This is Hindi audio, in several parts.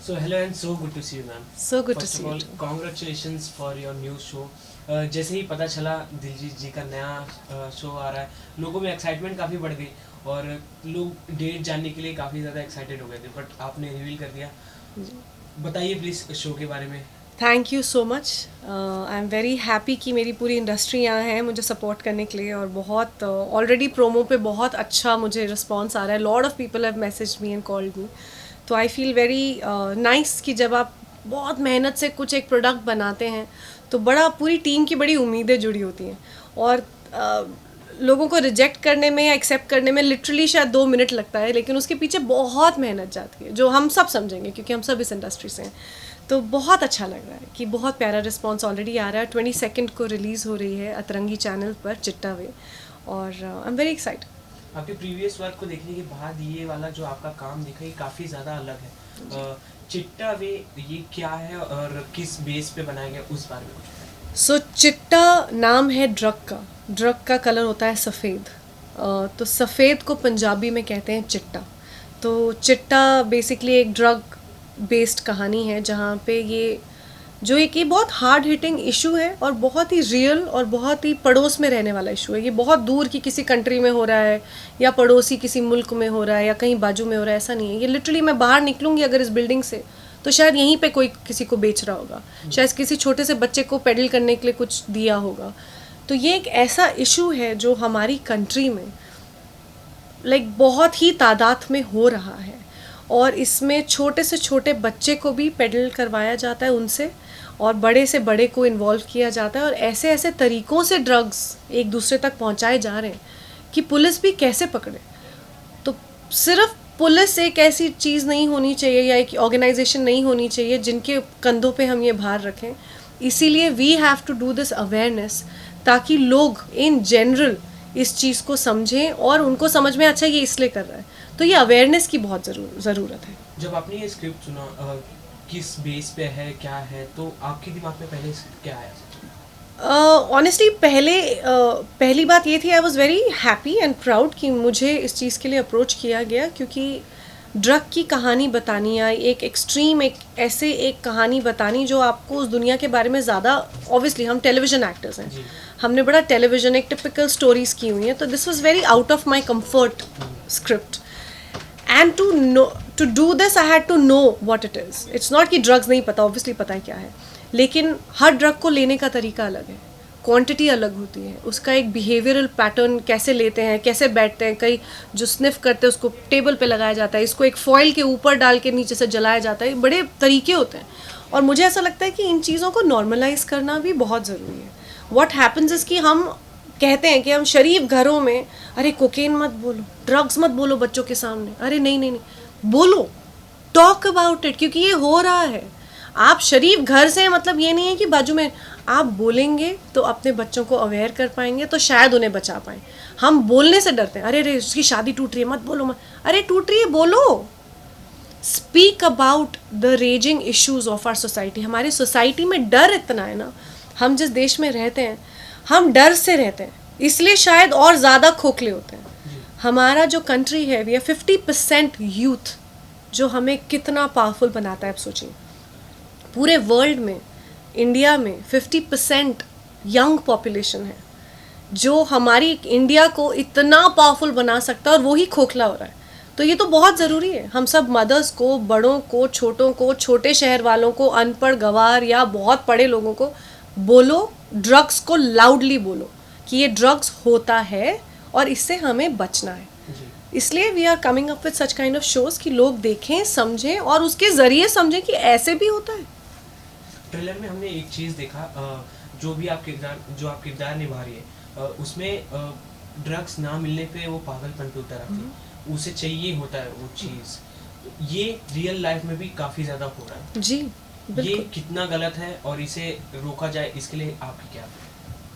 So hello and so good to see you, ma'am. So good to First see of you all, too. congratulations for your new show. जैसे ही पता चला दिलजीत जी का नया शो आ रहा है, लोगों में एक्साइटमेंट काफ़ी बढ़ गई और लोग डेट जानने के लिए काफ़ी ज़्यादा एक्साइटेड हो गए थे, बट आपने रिवील कर दिया. बताइए प्लीज़ शो के बारे में. Thank you so much. I am very happy कि मेरी पूरी इंडस्ट्री यहाँ है मुझे सपोर्ट करने के लिए, और बहुत ऑलरेडी प्रोमो पे बहुत अच्छा मुझे रिस्पॉन्स आ रहा है. Lot of people have message me and called me. तो आई फील वेरी नाइस कि जब आप बहुत मेहनत से कुछ एक प्रोडक्ट बनाते हैं तो बड़ा पूरी टीम की बड़ी उम्मीदें जुड़ी होती हैं, और लोगों को रिजेक्ट करने में या एक्सेप्ट करने में लिटरली शायद 2 मिनट लगता है, लेकिन उसके पीछे बहुत मेहनत जाती है जो हम सब समझेंगे क्योंकि हम सब इस इंडस्ट्री से हैं. तो बहुत अच्छा लग रहा है कि बहुत प्यारा रिस्पॉन्स ऑलरेडी आ रहा है. 22 को रिलीज़ हो रही है अतरंगी चैनल पर चिट्टा वे, और आई एम वेरी एक्साइटेड. आपके प्रीवियस वर्क को देखने के बाद ये वाला जो आपका काम दिखा ये काफ़ी ज़्यादा अलग है. चिट्टा वे ये क्या है और किस बेस पे बनाया गया उस बारे में कुछ बताइए. सो चिट्टा नाम है ड्रग का. ड्रग का कलर होता है सफ़ेद. तो सफ़ेद को पंजाबी में कहते हैं चिट्टा. तो चिट्टा बेसिकली एक ड्रग बेस्ड कहानी है जहाँ पे ये जो एक ये बहुत हार्ड हिटिंग इशू है और बहुत ही रियल और बहुत ही पड़ोस में रहने वाला इशू है. ये बहुत दूर की किसी कंट्री में हो रहा है या पड़ोसी किसी मुल्क में हो रहा है या कहीं बाजू में हो रहा है, ऐसा नहीं है. ये लिटरली मैं बाहर निकलूँगी अगर इस बिल्डिंग से तो शायद यहीं पे कोई किसी को बेच रहा होगा, शायद किसी छोटे से बच्चे को पेडल करने के लिए कुछ दिया होगा. तो ये एक ऐसा इशू है जो हमारी कंट्री में बहुत ही तादाद में हो रहा है, और इसमें छोटे से छोटे बच्चे को भी पेडल करवाया जाता है उनसे, और बड़े से बड़े को इन्वॉल्व किया जाता है, और ऐसे ऐसे तरीक़ों से ड्रग्स एक दूसरे तक पहुंचाए जा रहे हैं कि पुलिस भी कैसे पकड़े. तो सिर्फ पुलिस एक ऐसी चीज़ नहीं होनी चाहिए या एक ऑर्गेनाइजेशन नहीं होनी चाहिए जिनके कंधों पे हम ये भार रखें. इसीलिए we have to do this awareness ताकि लोग इन जनरल इस चीज़ को समझें और उनको समझ में अच्छा ये इसलिए कर रहा है. तो ये अवेयरनेस की बहुत ज़रूरत है. जब आपने ये स्क्रिप्ट सुना किस बेस पे है क्या है, तो आपके दिमाग में पहले क्या आया? ऑनेस्टली पहली बात ये थी, I was very happy and proud कि मुझे इस चीज़ के लिए अप्रोच किया गया, क्योंकि ड्रग की कहानी बतानी या एक एक्सट्रीम एक ऐसे एक कहानी बतानी जो आपको उस दुनिया के बारे में ज़्यादा, ऑब्वियसली हम टेलीविज़न एक्टर्स हैं, हमने बड़ा टेलीविज़न एक टिपिकल स्टोरीज़ की हुई हैं, तो this was very out of my comfort script. And to do this I had to know what it is. It's not कि ड्रग्स नहीं पता, ऑब्वियसली पता है क्या है, लेकिन हर ड्रग को लेने का तरीका अलग है, क्वांटिटी अलग होती है, उसका एक बिहेवियरल पैटर्न कैसे लेते हैं, कैसे बैठते हैं. कई जो स्निफ करते हैं उसको टेबल पे लगाया जाता है, इसको एक फॉइल के ऊपर डाल के नीचे से जलाया जाता है. बड़े तरीके होते हैं, और मुझे ऐसा लगता है कि इन चीज़ों को नॉर्मलाइज करना भी बहुत ज़रूरी है. व्हाट हैपन्स इज़ कि हम कहते हैं कि हम शरीफ घरों में अरे कोकेन मत बोलो, ड्रग्स मत बोलो बच्चों के सामने, अरे नहीं नहीं नहीं बोलो, टॉक अबाउट इट, क्योंकि ये हो रहा है. आप शरीफ घर से, मतलब ये नहीं है कि बाजू में आप बोलेंगे तो अपने बच्चों को अवेयर कर पाएंगे, तो शायद उन्हें बचा पाएँ. हम बोलने से डरते हैं, अरे रे उसकी शादी टूट रही है मत बोलो मत, अरे टूट रही है बोलो. Speak about the raising issues of our society. हमारी सोसाइटी में डर इतना है ना, हम जिस देश में रहते हैं हम डर से रहते हैं, इसलिए शायद और ज़्यादा खोखले होते हैं. हमारा जो कंट्री है वी आर 50% यूथ, जो हमें कितना पावरफुल बनाता है. आप सोचिए पूरे वर्ल्ड में इंडिया में 50% यंग पॉपुलेशन है जो हमारी इंडिया को इतना पावरफुल बना सकता है, और वो ही खोखला हो रहा है. तो ये तो बहुत ज़रूरी है हम सब मदर्स को, बड़ों को, छोटों को, छोटे शहर वालों को, अनपढ़ गवार या बहुत पढ़े लोगों को बोलो, ड्रग्स को लाउडली बोलो कि ये ड्रग्स होता है और इससे हमें बचना है. इसलिए we are coming up with such kind of shows कि लोग देखें, समझें और उसके ज़रिए समझें कि ऐसे भी होता है. ट्रेलर में हमने एक चीज़ देखा, जो आप किरदार निभा रही है उसमें ड्रग्स ना मिलने पे वो पागलपन पे उतर आती है, उसे चाहिए होता है वो चीज़. ये रियल लाइफ में भी काफ़ी ज़्यादा हो रहा है जी ये बिल्कुल. कितना गलत है और इसे रोका जाए इसके लिए आपकी क्या?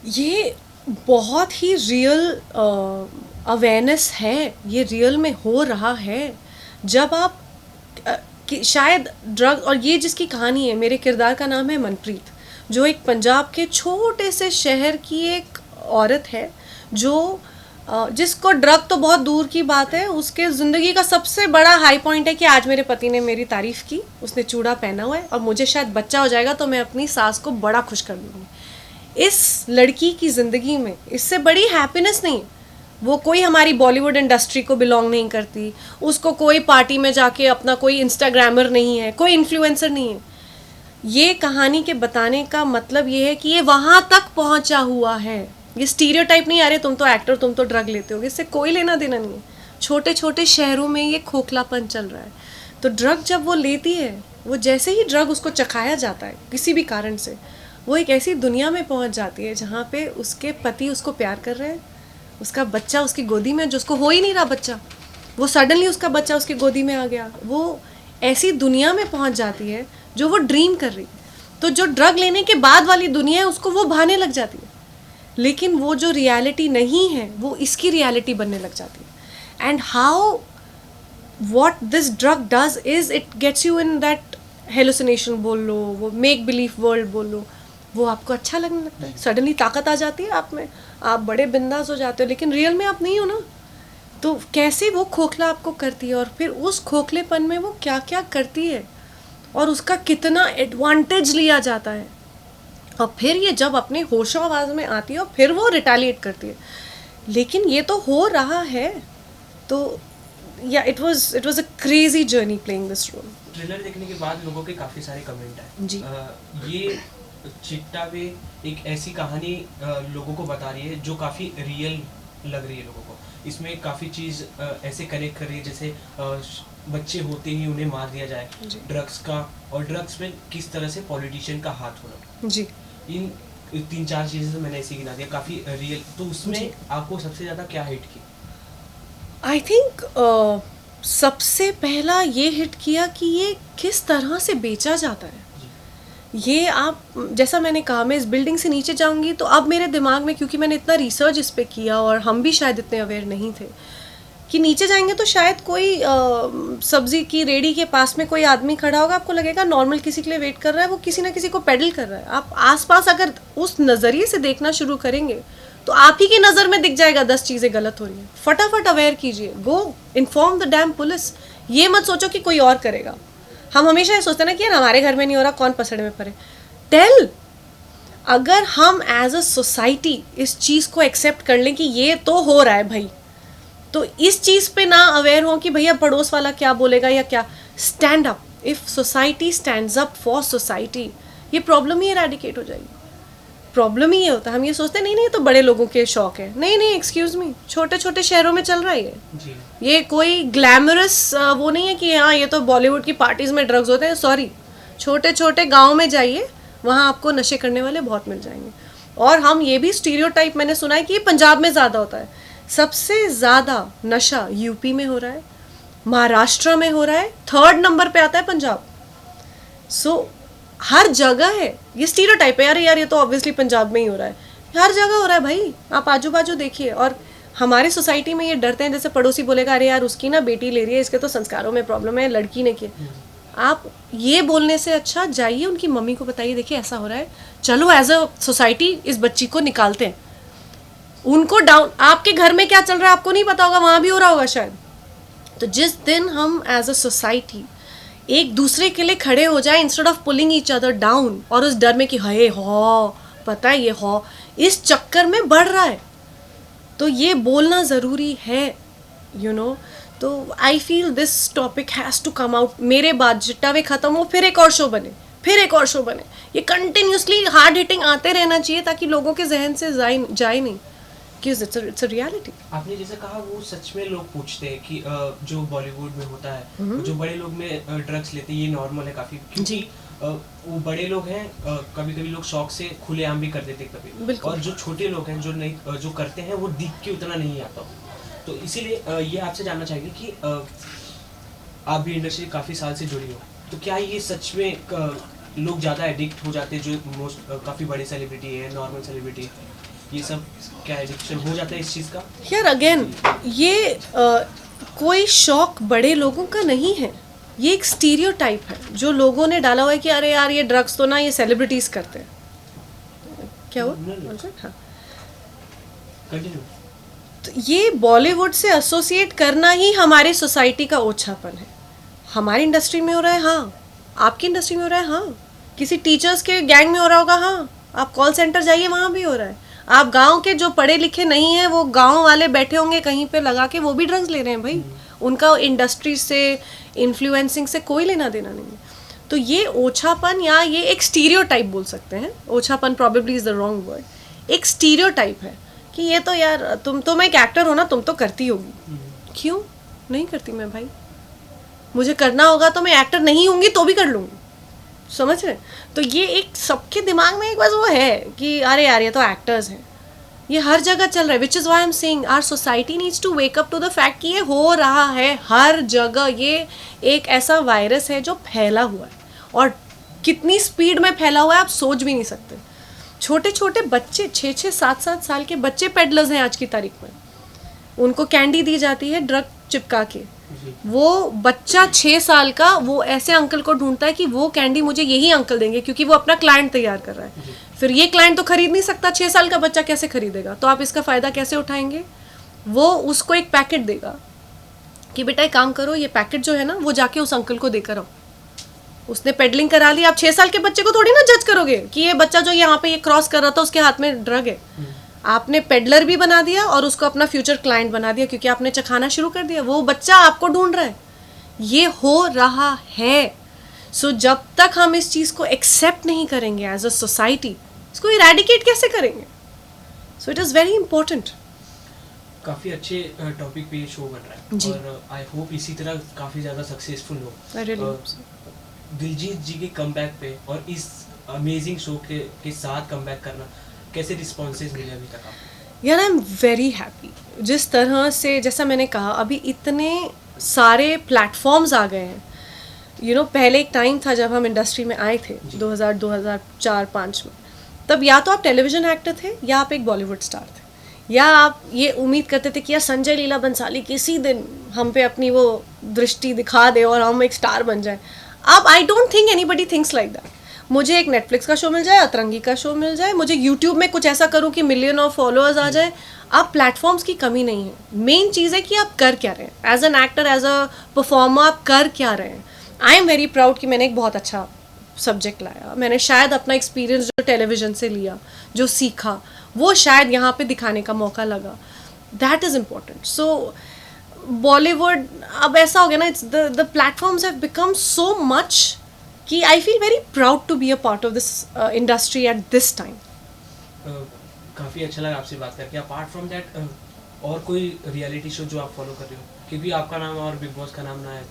ये बहुत ही रियल अवेयरनेस है, ये रियल में हो रहा है. जब आप कि शायद ड्रग, और ये जिसकी कहानी है, मेरे किरदार का नाम है मनप्रीत, जो एक पंजाब के छोटे से शहर की एक औरत है जो जिसको ड्रग तो बहुत दूर की बात है, उसके ज़िंदगी का सबसे बड़ा हाई पॉइंट है कि आज मेरे पति ने मेरी तारीफ़ की, उसने चूड़ा पहना हुआ है और मुझे शायद बच्चा हो जाएगा तो मैं अपनी सास को बड़ा खुश कर दूँगी। इस लड़की की ज़िंदगी में इससे बड़ी हैप्पीनेस नहीं है। वो कोई हमारी बॉलीवुड इंडस्ट्री को बिलोंग नहीं करती, उसको कोई पार्टी में जाके अपना कोई इंस्टाग्रामर नहीं है, कोई इन्फ्लुएंसर नहीं है। ये कहानी के बताने का मतलब ये है कि ये वहाँ तक पहुँचा हुआ है। ये स्टीरियोटाइप नहीं आ रहे तुम तो एक्टर, तुम तो ड्रग लेते हो, इससे कोई लेना देना नहीं है। छोटे छोटे शहरों में ये खोखलापन चल रहा है। तो ड्रग जब वो लेती है, वो जैसे ही ड्रग उसको चखाया जाता है किसी भी कारण से, वो एक ऐसी दुनिया में पहुंच जाती है जहाँ पे उसके पति उसको प्यार कर रहे हैं, उसका बच्चा उसकी गोदी में, जो उसको हो ही नहीं रहा बच्चा, वो सडनली उसका बच्चा उसकी गोदी में आ गया। वो ऐसी दुनिया में पहुंच जाती है जो वो ड्रीम कर रही है। तो जो ड्रग लेने के बाद वाली दुनिया है उसको वो भाने लग जाती है, लेकिन वो जो रियलिटी नहीं है वो इसकी रियलिटी बनने लग जाती है। And how what this drug does is it gets you in that hallucination बोल लो, वो मेक बिलीव वर्ल्ड बोल लो, वो आपको अच्छा लगने लगता है। सडनली ताकत आ जाती है आप में, आप बड़े बिंदास हो जाते हो, लेकिन रियल में आप नहीं हो ना। तो कैसे वो खोखला आपको करती है और फिर उस खोखलेपन में वो क्या क्या करती है और उसका कितना एडवांटेज लिया जाता है। और फिर ये जब अपने होशो आवाज़ में आती है और फिर वो रिटेलिएट करती है। लेकिन ये तो हो रहा है। तो या it was a crazy journey playing this role. Trailer देखने के बाद लोगों के काफ़ी सारे कमेंट आए जी। ये चिट्टा वे एक ऐसी कहानी लोगों को बता रही है जो काफ़ी रियल लग रही है लोगों को। इसमें काफ़ी चीज़ ऐसे कनेक्ट कर रही है जैसे बच्चे होते ही उन्हें मार दिया जाए, ड्रग्स का, और ड्रग्स में किस तरह से पॉलिटिशियन का हाथ होना। जी। इन 3-4 चीज़ें तो मैंने ऐसे गिना दिया, काफ़ी रियल। तो उसमें आपको सबसे ज़्यादा क्या हिट की? आई थिंक सबसे पहला ये हिट किया कि ये किस तरह से बेचा जाता है। ये आप, जैसा मैंने कहा, मैं इस बिल्डिंग से नीचे जाऊंगी तो अब मेरे दिमाग में, क्योंकि मैंने इतना रिसर्च इस पे किया और हम भी शायद इतने अवेयर नहीं थे कि नीचे जाएंगे तो शायद कोई सब्जी की रेडी के पास में कोई आदमी खड़ा होगा, आपको लगेगा नॉर्मल किसी के लिए वेट कर रहा है, वो किसी ना किसी को पेडल कर रहा है। आप आसपास अगर उस नज़रिए से देखना शुरू करेंगे तो आप ही की नज़र में दिख जाएगा 10 चीज़ें गलत हो रही हैं। फटाफट अवेयर कीजिए, गो इन्फॉर्म द डैम पुलिस। ये मत सोचो कि कोई और करेगा। हम हमेशा ये सोचते हैं ना कि यार हमारे घर में नहीं हो रहा, कौन पसड़ में पड़े। टेल, अगर हम एज अ सोसाइटी इस चीज़ को एक्सेप्ट कर लें कि ये तो हो रहा है भाई, तो इस चीज़ पे ना अवेयर हो कि भैया पड़ोस वाला क्या बोलेगा या क्या। Stand up. If society stands up for society, ये प्रॉब्लम ही इरेडिकेट हो जाएगी। प्रॉब्लम ही ये होता है, हम ये सोचते हैं नहीं नहीं तो बड़े लोगों के शौक है। नहीं नहीं, एक्सक्यूज मी, छोटे छोटे शहरों में चल रहा है जी। ये कोई ग्लैमरस वो नहीं है कि हाँ ये तो बॉलीवुड की पार्टीज में ड्रग्स होते हैं। सॉरी, छोटे छोटे गाँव में जाइए, वहाँ आपको नशे करने वाले बहुत मिल जाएंगे। और हम ये भी स्टीरियोटाइप मैंने सुना है कि पंजाब में ज़्यादा होता है। सबसे ज़्यादा नशा यूपी में हो रहा है, महाराष्ट्र में हो रहा है, 3rd नंबर पे आता है पंजाब। सो हर जगह है ये स्टीरियोटाइप है, यार यार ये तो ऑब्वियसली पंजाब में ही हो रहा है। हर जगह हो रहा है भाई, आप आजू बाजू देखिए। और हमारी सोसाइटी में ये डरते हैं, जैसे पड़ोसी बोलेगा अरे यार उसकी ना बेटी ले रही है, इसके तो संस्कारों में प्रॉब्लम है, लड़की ने किया। आप ये बोलने से अच्छा जाइए उनकी मम्मी को बताइए, देखिए ऐसा हो रहा है, चलो एज अ सोसाइटी इस बच्ची को निकालते हैं। उनको डाउन, आपके घर में क्या चल रहा है आपको नहीं पता होगा, वहाँ भी हो रहा होगा शायद। तो जिस दिन हम एज अ सोसाइटी एक दूसरे के लिए खड़े हो जाए instead of pulling each other down, और उस डर में कि हे हो पता है ये हो, इस चक्कर में बढ़ रहा है, तो ये बोलना ज़रूरी है, यू नो। तो I feel this topic has to come out. मेरे बाद चिट्टा वे ख़त्म हो, फिर एक और शो बने, फिर एक और शो बने। ये कंटिन्यूसली हार्ड हिटिंग आते रहना चाहिए ताकि लोगों के जहन से जाए नहीं कि इट्स अ रियलिटी। आपने जैसे कहा वो सच में लोग पूछते हैं कि जो बॉलीवुड में होता है, जो बड़े लोग में ड्रग्स लेते हैं, ये नॉर्मल है काफ़ी, क्योंकि वो बड़े लोग हैं, कभी कभी लोग शौक से खुलेआम भी कर देते कभी, और जो छोटे लोग हैं जो नहीं जो करते हैं वो दिख के उतना नहीं आता। तो इसीलिए ये आपसे जानना चाहिए कि आप भी इंडस्ट्री काफ़ी साल से जुड़ी हो, तो क्या ये सच में लोग ज़्यादा एडिक्ट हो जाते हैं, जो काफ़ी बड़े सेलिब्रिटी है, नॉर्मल सेलिब्रिटी, ये सब क्या एडिक्शन हो जाता है इस चीज़ का? यार अगेन ये कोई शौक बड़े लोगों का नहीं है, ये एक स्टीरियोटाइप है जो लोगों ने डाला हुआ है कि अरे यार ये ड्रग्स तो ना ये सेलिब्रिटीज़ करते हैं। क्या हुआ? हाँ। कंटिन्यू। तो ये बॉलीवुड से एसोसिएट करना ही हमारी सोसाइटी का ओछापन है। हमारी इंडस्ट्री में हो रहा है, हाँ। आपकी इंडस्ट्री में हो रहा है, हाँ। किसी टीचर्स के गैंग में हो रहा होगा, हाँ। आप कॉल सेंटर जाइए, वहाँ भी हो रहा है। आप गांव के जो पढ़े लिखे नहीं हैं, वो गांव वाले बैठे होंगे कहीं पे लगा के, वो भी ड्रग्स ले रहे हैं भाई। उनका इंडस्ट्री से, इन्फ्लुएंसिंग से कोई लेना देना नहीं है। तो ये ओछापन, या ये एक स्टीरियोटाइप बोल सकते हैं, ओछापन probably is the wrong word, एक स्टीरियोटाइप है कि ये तो यार तुम एक एक्टर हो ना, तुम तो करती होगी। क्यों नहीं करती मैं भाई? मुझे करना होगा तो मैं एक्टर नहीं होंगी तो भी कर लूँगी, समझ रहे? तो ये एक सबके दिमाग में एक बस वो है कि अरे यार ये तो एक्टर्स हैं। ये हर जगह चल रहा है, which is why am saying our society needs to wake up to the fact कि ये हो रहा है हर जगह। ये एक ऐसा वायरस है जो फैला हुआ है, और कितनी स्पीड में फैला हुआ है आप सोच भी नहीं सकते। छोटे छोटे बच्चे, 6-6, 7-7 साल के बच्चे पेडलर्स हैं आज की तारीख में। उनको कैंडी दी जाती है ड्रग चिपका के। वो बच्चा 6 साल का वो ऐसे अंकल को ढूंढता है कि वो कैंडी मुझे यही अंकल देंगे, क्योंकि वो अपना क्लाइंट तैयार कर रहा है। फिर ये क्लाइंट तो खरीद नहीं सकता, 6 साल का बच्चा कैसे खरीदेगा? तो आप इसका फ़ायदा कैसे उठाएंगे? वो उसको एक पैकेट देगा कि बेटा एक काम करो, ये पैकेट जो है ना वो जाके उस अंकल को देकर आओ। उसने पेडलिंग करा ली, आप 6 साल के बच्चे को थोड़ी ना जज करोगे कि ये बच्चा जो यहाँ पे ये क्रॉस कर रहा था उसके हाथ में ड्रग है। आपने पेडलर भी बना दिया और उसको अपना फ्यूचर क्लाइंट बना दिया, क्योंकि आपने चखाना शुरू कर दिया। वो बच्चा आपको ढूंढ रहा है, ये हो रहा है। सो जब तक हम इस चीज़ को एक्सेप्ट नहीं करेंगे एज अ सोसाइटी, इसको इरेडिकेट कैसे करेंगे? So it is very important. काफ़ी अच्छे टॉपिक पे ये शो बन रहा है, और आई होप इसी तरह काफ़ी ज़्यादा सक्सेसफुल हो। दिलजीत जी के कमबैक पे और इस अमेजिंग शो के साथ कमबैक करना, कैसे रिस्पॉन्सेज मिले अभी तक आपको? यार आई एम वेरी हैप्पी। जिस तरह से, जैसा मैंने कहा, अभी इतने सारे प्लेटफॉर्म्स आ गए हैं। पहले एक टाइम था जब हम इंडस्ट्री में आए थे 2004-5 में, तब या तो आप टेलीविज़न एक्टर थे या आप एक बॉलीवुड स्टार थे, या आप ये उम्मीद करते थे कि यार संजय लीला बंसाली किसी दिन हम पे अपनी वो दृष्टि दिखा दे और हम एक स्टार बन जाए। अब I don't think anybody thinks like that. मुझे एक नेटफ्लिक्स का शो मिल जाए, अतरंगी का शो मिल जाए, मुझे यूट्यूब में कुछ ऐसा करूं कि मिलियन ऑफ फॉलोअर्स आ जाए। अब प्लेटफॉर्म्स की कमी नहीं है, मेन चीज़ है कि आप कर क्या रहे हैं as an actor, as a performer, आप कर क्या रहे हैं। आई एम वेरी प्राउड कि मैंने एक बहुत अच्छा सब्जेक्ट लाया। मैंने शायद अपना एक्सपीरियंस जो टेलीविज़न से लिया, जो सीखा, वो शायद यहाँ पे दिखाने का मौका लगा। That is important. So Bollywood अब ऐसा हो गया ना, it's the platforms have become so much कि I feel very proud to be a part of this industry at this time. काफ़ी अच्छा लगा आपसे बात करके। अपार्ट फ्रॉम दैट और कोई रियलिटी शो जो आप फॉलो कर रहे हो? क्योंकि आपका नाम और बिग बॉस का नाम ना है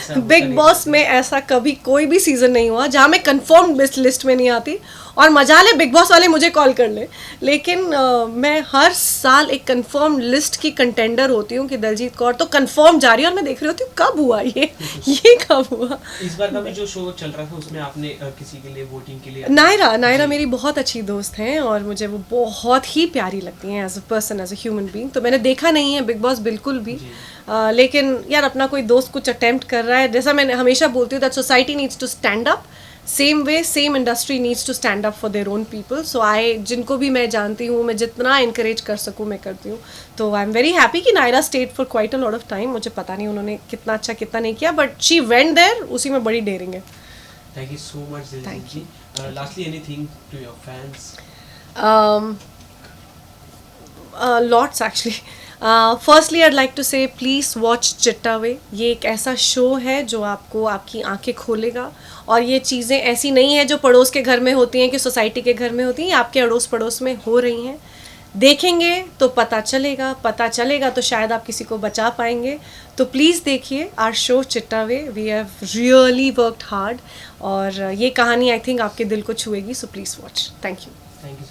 तो बिग बॉस में ऐसा कभी कोई भी सीज़न नहीं हुआ जहाँ मैं कंफर्म लिस्ट में नहीं आती, और मजा ले बिग बॉस वाले मुझे कॉल कर ले, लेकिन मैं हर साल एक कंफर्म लिस्ट की कंटेंडर होती हूँ कि दलजीत कौर तो कंफर्म जा रही है, और मैं देख रही होती हूँ कब हुआ ये कब हुआ। इस बार का भी जो शो चल रहा था उसमें आपने किसी के लिए वोटिंग के लिए? नायरा मेरी बहुत अच्छी दोस्त हैं और मुझे वो बहुत ही प्यारी लगती हैं as a person, as a human being. तो मैंने देखा नहीं है बिग बॉस बिल्कुल भी, लेकिन यार अपना कोई दोस्त कुछ अटेम्प्ट कर रहा है, जैसा मैंने हमेशा बोलती हूँ that society needs to stand up, same way same industry needs to stand up for their own people. So जिनको भी मैं जानती हूँ, मैं जितना इनकरेज कर सकूँ मैं करती हूँ। तो आई एम वेरी हैप्पी कि Naira stayed for quite a lot of time. मुझे पता नहीं उन्होंने कितना अच्छा कितना नहीं किया, बट शी वेंट देयर, उसी में बड़ी डेयरिंग है। Thank you so much Diljit ji. Lastly anything to your fans? Lots actually. Firstly, I'd like to say please watch चिट्टा वे। ये एक ऐसा शो है जो आपको आपकी आंखें खोलेगा, और ये चीज़ें ऐसी नहीं है जो पड़ोस के घर में होती हैं कि सोसाइटी के घर में होती हैं, आपके अड़ोस पड़ोस में हो रही हैं। देखेंगे तो पता चलेगा तो शायद आप किसी को बचा पाएंगे। तो प्लीज़ देखिए आवर शो चिट्टा वे। We have really worked hard, और ये कहानी आई थिंक आपके दिल को छुएगी। So please watch. Thank you.